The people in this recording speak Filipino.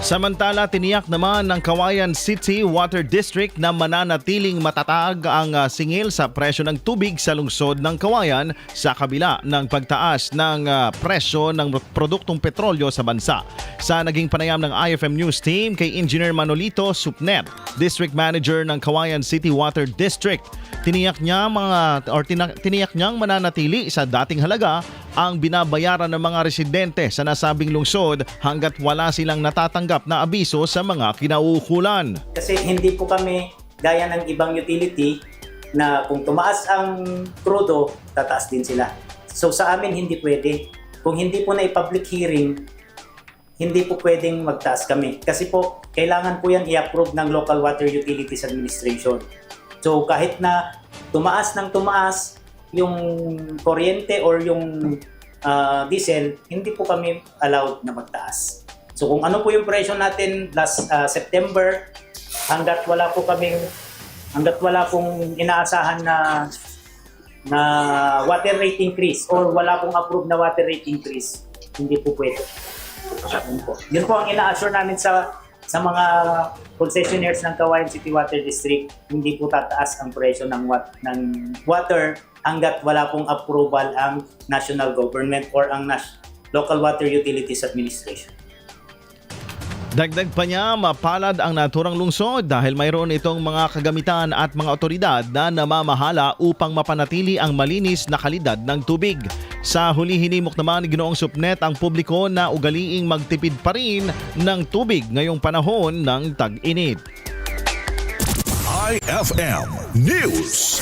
Samantala, tiniyak naman ng Cauayan City Water District na mananatiling matatag ang singil sa presyo ng tubig sa lungsod ng Cauayan sa kabila ng pagtaas ng presyo ng produktong petrolyo sa bansa. Sa naging panayam ng IFM News Team kay Engineer Manolito Supnet, District Manager ng Cauayan City Water District, tiniyak niyang mananatili sa dating halaga ang binabayaran ng mga residente sa nasabing lungsod hanggat wala silang natatanggap na abiso sa mga kinauukulan. Kasi hindi po kami gaya ng ibang utility na kung tumaas ang krudo, tataas din sila. So sa amin hindi pwede. Kung hindi po na i-public hearing, hindi po pwedeng magtaas kami. Kasi po, kailangan po yan i-approve ng Local Water Utilities Administration. So kahit na tumaas ng tumaas yung kuryente or yung diesel, hindi po kami allowed na magtaas. So kung ano po yung presyo natin last September, hanggat wala pong inaasahan na water rate increase or wala pong approved na water rate increase, hindi po pwede. Yun po ang ina-assure namin sa mga concessionaires ng Cauayan City Water District, hindi po tataas ang presyo ng water hanggat wala pong approval ang national government or ang Local Water Utilities Administration. Dagdag pa niya, mapalad ang naturang lungsod dahil mayroon itong mga kagamitan at mga otoridad na namamahala upang mapanatili ang malinis na kalidad ng tubig. Sa huli hinimok naman ni Ginoong Supnet ang publiko na ugaliing magtipid pa rin ng tubig ngayong panahon ng tag-init. IFM News.